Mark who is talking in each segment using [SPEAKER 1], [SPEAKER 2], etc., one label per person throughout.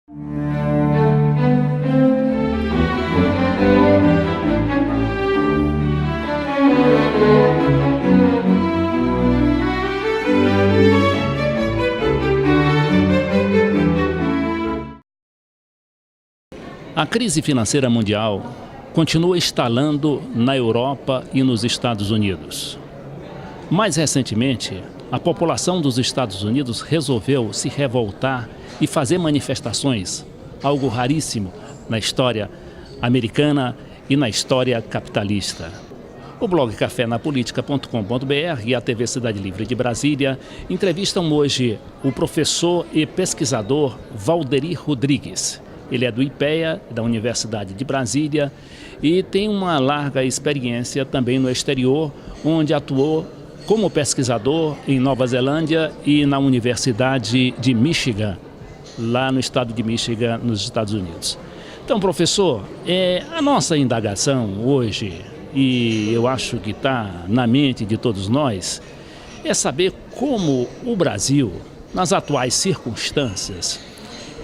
[SPEAKER 1] A crise financeira mundial continua instalando na Europa e nos Estados Unidos. Mais recentemente, a população dos Estados Unidos resolveu se revoltar e fazer manifestações, algo raríssimo na história americana e na história capitalista. O blog cafenapolitica.com.br e a TV Cidade Livre de Brasília entrevistam hoje o professor e pesquisador Valderi Rodrigues. Ele é do IPEA, da Universidade de Brasília, e tem uma larga experiência também no exterior, onde atuou como pesquisador em Nova Zelândia e na Universidade de Michigan, lá no estado de Michigan, nos Estados Unidos. Então, professor, a nossa indagação hoje, e eu acho que está na mente de todos nós, é saber como o Brasil, nas atuais circunstâncias,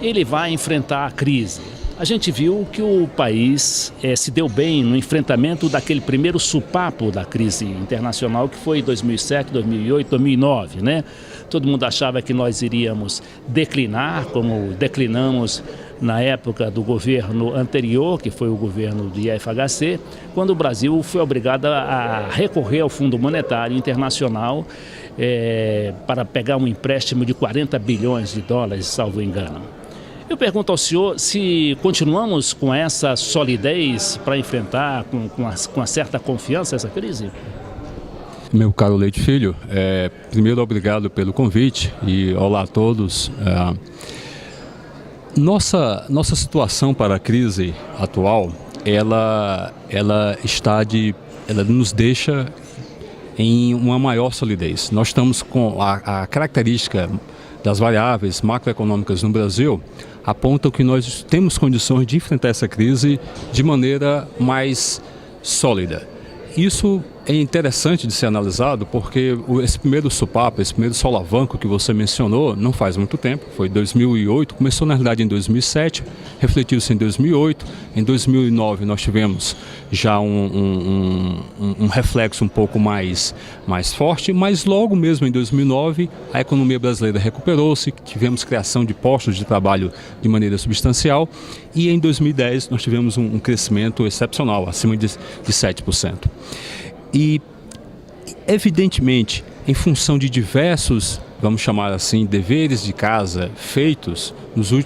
[SPEAKER 1] ele vai enfrentar a crise. A gente viu que o país se deu bem no enfrentamento daquele primeiro supapo da crise internacional, que foi em 2007, 2008, 2009, né? Todo mundo achava que nós iríamos declinar, como declinamos na época do governo anterior, que foi o governo do IFHC, quando o Brasil foi obrigado a recorrer ao Fundo Monetário Internacional para pegar um empréstimo de 40 bilhões de dólares, salvo engano. Eu pergunto ao senhor se continuamos com essa solidez para enfrentar com uma certa confiança essa crise?
[SPEAKER 2] Meu caro Leite Filho, primeiro obrigado pelo convite e olá a todos. Nossa situação para a crise atual, ela nos deixa em uma maior solidez. Nós estamos com a característica das variáveis macroeconômicas no Brasil, apontam que nós temos condições de enfrentar essa crise de maneira mais sólida. Isso é interessante de ser analisado porque esse primeiro supapo, esse primeiro solavanco que você mencionou, não faz muito tempo, foi em 2008, começou na realidade em 2007, refletiu-se em 2008, em 2009 nós tivemos já um reflexo um pouco mais forte, mas logo mesmo em 2009 a economia brasileira recuperou-se, tivemos criação de postos de trabalho de maneira substancial e em 2010 nós tivemos um crescimento excepcional, acima de 7%. E, evidentemente, em função de diversos, vamos chamar assim, deveres de casa feitos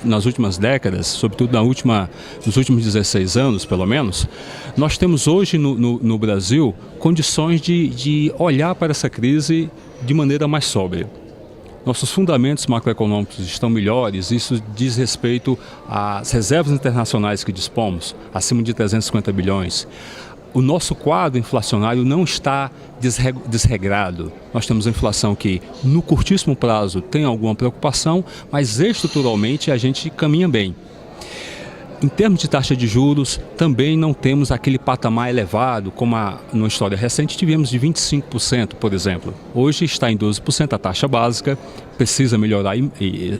[SPEAKER 2] nas últimas décadas, sobretudo nos últimos 16 anos, pelo menos, nós temos hoje no Brasil condições de olhar para essa crise de maneira mais sóbria. Nossos fundamentos macroeconômicos estão melhores, isso diz respeito às reservas internacionais que dispomos, acima de 350 bilhões. O nosso quadro inflacionário não está desregrado. Nós temos a inflação que, no curtíssimo prazo, tem alguma preocupação, mas estruturalmente a gente caminha bem. Em termos de taxa de juros, também não temos aquele patamar elevado, como numa história recente tivemos de 25%, por exemplo. Hoje está em 12% a taxa básica, precisa melhorar,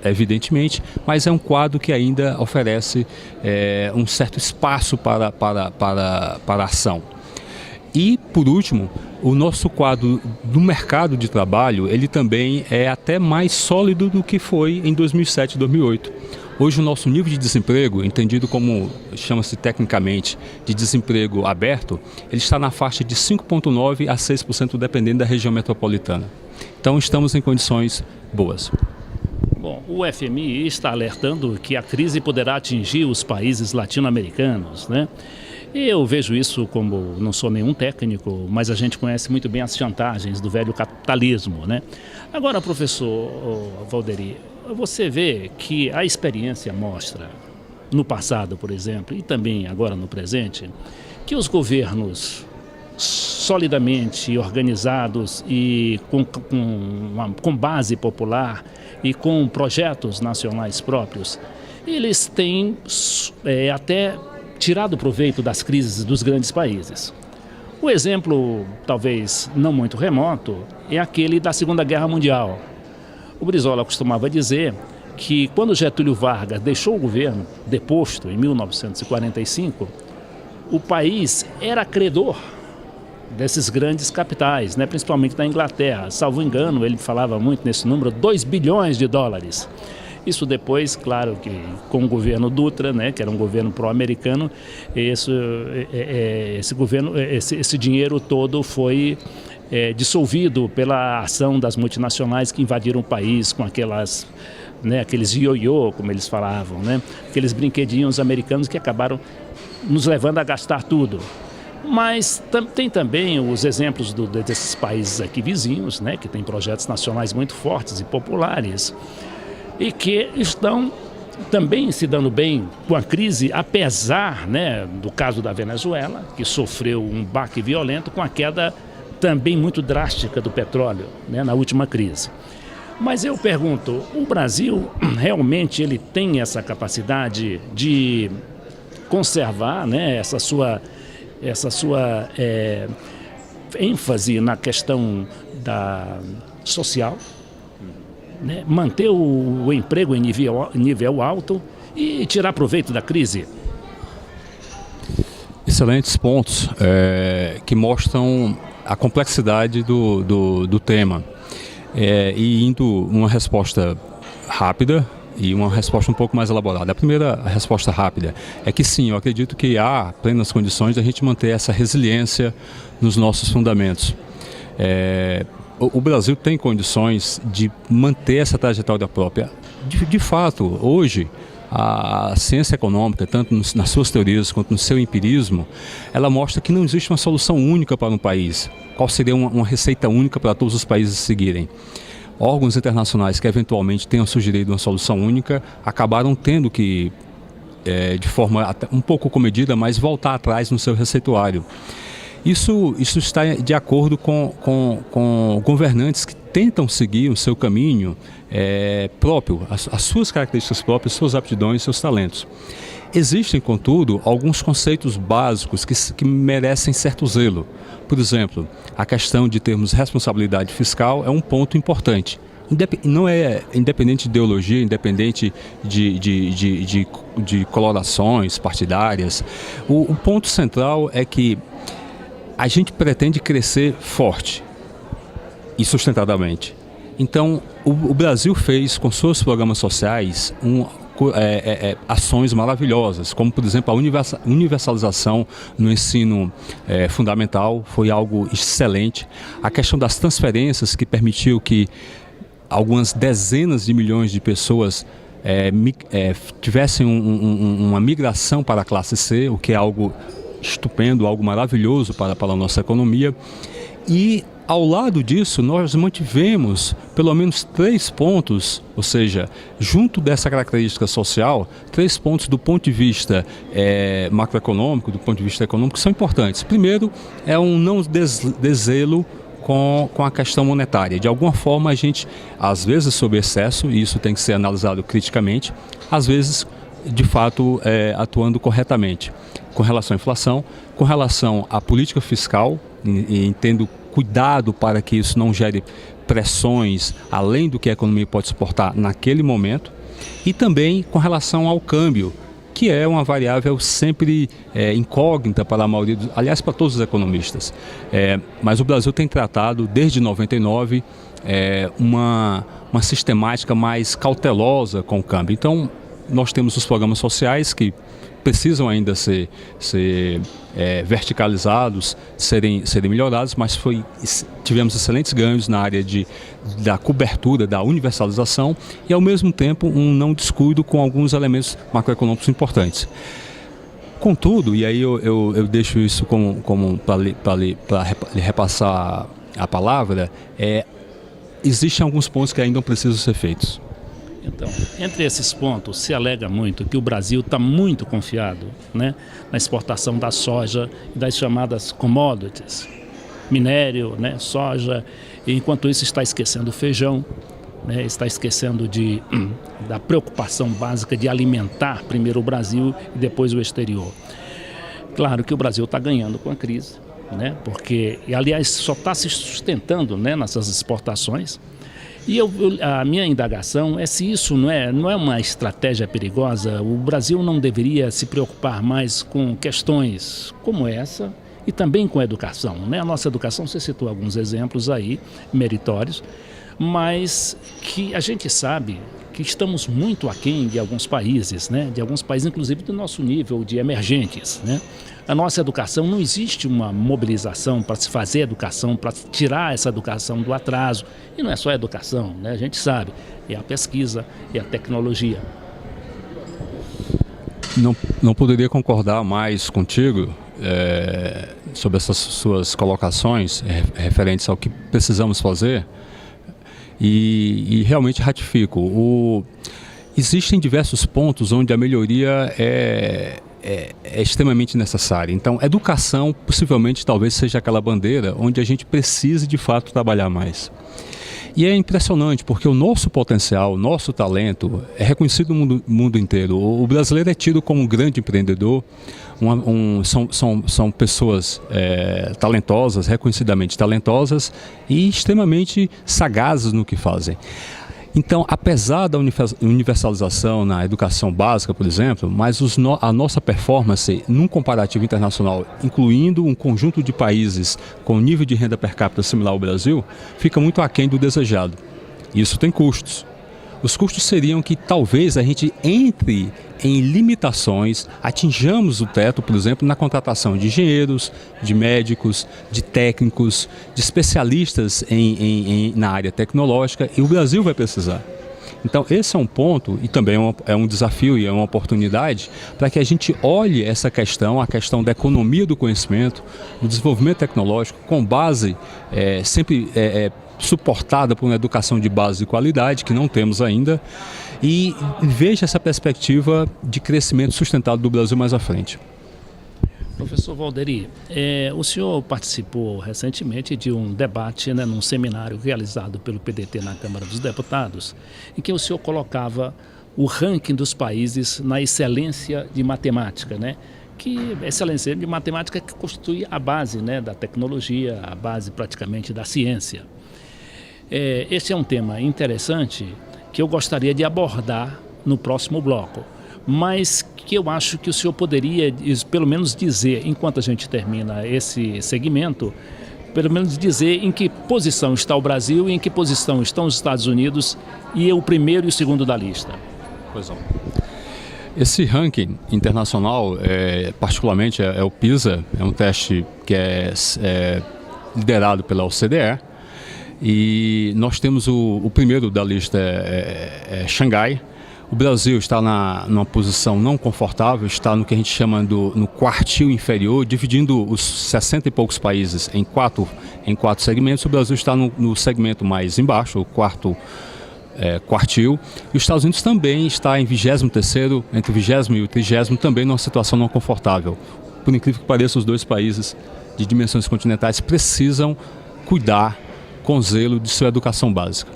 [SPEAKER 2] evidentemente, mas é um quadro que ainda oferece um certo espaço para a ação. E, por último, o nosso quadro do mercado de trabalho, ele também é até mais sólido do que foi em 2007 e 2008. Hoje o nosso nível de desemprego, entendido como, chama-se tecnicamente, de desemprego aberto, ele está na faixa de 5,9% a 6% dependendo da região metropolitana. Então estamos em condições boas.
[SPEAKER 1] Bom, o FMI está alertando que a crise poderá atingir os países latino-americanos, né? Eu vejo isso como, não sou nenhum técnico, mas a gente conhece muito bem as chantagens do velho capitalismo, né? Agora, professor Valderi, você vê que a experiência mostra, no passado, por exemplo, e também agora no presente, que os governos solidamente organizados e com base popular e com projetos nacionais próprios, eles têm até tirado proveito das crises dos grandes países. O exemplo, talvez não muito remoto, é aquele da Segunda Guerra Mundial. O Brizola costumava dizer que quando Getúlio Vargas deixou o governo, deposto em 1945, o país era credor desses grandes capitais, né, principalmente da Inglaterra. Salvo engano, ele falava muito nesse número, 2 bilhões de dólares. Isso depois, claro, que com o governo Dutra, né, que era um governo pró-americano, esse dinheiro todo foi dissolvido pela ação das multinacionais que invadiram o país com aquelas, né, aqueles ioiô, como eles falavam, né, aqueles brinquedinhos americanos que acabaram nos levando a gastar tudo. Mas tem também os exemplos desses países aqui vizinhos, né, que têm projetos nacionais muito fortes e populares e que estão também se dando bem com a crise, apesar, né, do caso da Venezuela, que sofreu um baque violento com a queda também muito drástica do petróleo, né, na última crise. Mas eu pergunto, o Brasil realmente ele tem essa capacidade de conservar, né, essa sua ênfase na questão social, né, manter o emprego em nível alto e tirar proveito da crise?
[SPEAKER 2] Excelentes pontos que mostram a complexidade do tema. E indo uma resposta rápida e uma resposta um pouco mais elaborada. A primeira resposta rápida é que sim, eu acredito que há plenas condições de a gente manter essa resiliência nos nossos fundamentos. O Brasil tem condições de manter essa trajetória própria. De fato, hoje, a ciência econômica, tanto nas suas teorias quanto no seu empirismo, ela mostra que não existe uma solução única para um país. Qual seria uma receita única para todos os países seguirem? Órgãos internacionais que eventualmente tenham sugerido uma solução única acabaram tendo que, de forma até um pouco comedida, mas voltar atrás no seu receituário. Isso está de acordo com governantes que tentam seguir o seu caminho próprio, as suas características próprias, suas aptidões, seus talentos. Existem, contudo, alguns conceitos básicos que merecem certo zelo. Por exemplo, a questão de termos responsabilidade fiscal é um ponto importante. Não é independente de ideologia, independente de colorações partidárias. O ponto central é que a gente pretende crescer forte e sustentadamente. Então, o Brasil fez com seus programas sociais ações maravilhosas, como por exemplo a universalização no ensino fundamental foi algo excelente. A questão das transferências que permitiu que algumas dezenas de milhões de pessoas tivessem uma migração para a classe C, o que é algo estupendo, algo maravilhoso para a nossa economia. E ao lado disso, nós mantivemos pelo menos 3 pontos, ou seja, junto dessa característica social, 3 pontos do ponto de vista macroeconômico, do ponto de vista econômico, que são importantes. Primeiro, é um não deszelo com a questão monetária. De alguma forma, a gente, às vezes, sob excesso, e isso tem que ser analisado criticamente, às vezes, de fato, atuando corretamente. Com relação à inflação, com relação à política fiscal, e tendo cuidado para que isso não gere pressões além do que a economia pode suportar naquele momento, e também com relação ao câmbio, que é uma variável sempre incógnita para a maioria, aliás, para todos os economistas. Mas o Brasil tem tratado, desde 99, uma sistemática mais cautelosa com o câmbio. Então, nós temos os programas sociais que precisam ainda ser verticalizados, serem melhorados, mas tivemos excelentes ganhos na área da cobertura, da universalização e, ao mesmo tempo, um não descuido com alguns elementos macroeconômicos importantes. Contudo, e aí eu deixo isso para lhe repassar a palavra, existem alguns pontos que ainda precisam ser feitos.
[SPEAKER 1] Então, entre esses pontos, se alega muito que o Brasil está muito confiado, né, na exportação da soja e das chamadas commodities, minério, né, soja, e enquanto isso está esquecendo o feijão, né, está esquecendo da preocupação básica de alimentar primeiro o Brasil e depois o exterior. Claro que o Brasil está ganhando com a crise, né, porque, aliás, só está se sustentando, né, nessas exportações. E a minha indagação é se isso não é uma estratégia perigosa. O Brasil não deveria se preocupar mais com questões como essa e também com a educação, né? A nossa educação, você citou alguns exemplos aí, meritórios, mas que a gente sabe que estamos muito aquém de alguns países, né? De alguns países, inclusive do nosso nível de emergentes, né? A nossa educação, não existe uma mobilização para se fazer educação, para tirar essa educação do atraso. E não é só a educação, né? A gente sabe, é a pesquisa, é a tecnologia.
[SPEAKER 2] Não poderia concordar mais contigo sobre essas suas colocações referentes ao que precisamos fazer. E realmente ratifico. Existem diversos pontos onde a melhoria é extremamente necessária. Então, educação possivelmente talvez seja aquela bandeira onde a gente precise de fato trabalhar mais. E é impressionante porque o nosso potencial, o nosso talento é reconhecido no mundo inteiro. O brasileiro é tido como um grande empreendedor, são pessoas talentosas, reconhecidamente talentosas e extremamente sagazes no que fazem. Então, apesar da universalização na educação básica, por exemplo, mas a nossa performance num comparativo internacional, incluindo um conjunto de países com nível de renda per capita similar ao Brasil, fica muito aquém do desejado. Isso tem custos. Os custos seriam que talvez a gente entre em limitações, atinjamos o teto, por exemplo, na contratação de engenheiros, de médicos, de técnicos, de especialistas na área tecnológica, e o Brasil vai precisar. Então, esse é um ponto, e também é um desafio e é uma oportunidade para que a gente olhe essa questão, a questão da economia do conhecimento, do desenvolvimento tecnológico, com base sempre suportada por uma educação de base de qualidade, que não temos ainda, e veja essa perspectiva de crescimento sustentado do Brasil mais à frente.
[SPEAKER 1] Professor Valderi, o senhor participou recentemente de um debate, né, num seminário realizado pelo PDT na Câmara dos Deputados, em que o senhor colocava o ranking dos países na excelência de matemática, né? Que a excelência de matemática que constitui a base, né, da tecnologia, a base praticamente da ciência. Esse é um tema interessante que eu gostaria de abordar no próximo bloco, mas que eu acho que o senhor poderia, pelo menos dizer, enquanto a gente termina esse segmento, pelo menos dizer em que posição está o Brasil e em que posição estão os Estados Unidos e o primeiro e o segundo da lista.
[SPEAKER 2] Pois é. Esse ranking internacional, particularmente o PISA, é um teste que é liderado pela OCDE, e nós temos o primeiro da lista Xangai. O Brasil está numa posição não confortável, está no que a gente chama no quartil inferior, dividindo os 60 e poucos países em quatro segmentos. O Brasil está no segmento mais embaixo, o quarto quartil. E os Estados Unidos também está em 23º, entre o 20º e o 30º, também numa situação não confortável. Por incrível que pareça, os dois países de dimensões continentais precisam cuidar com zelo de sua educação básica.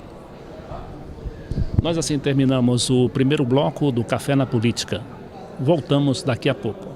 [SPEAKER 1] Nós assim terminamos o primeiro bloco do Café na Política. Voltamos daqui a pouco.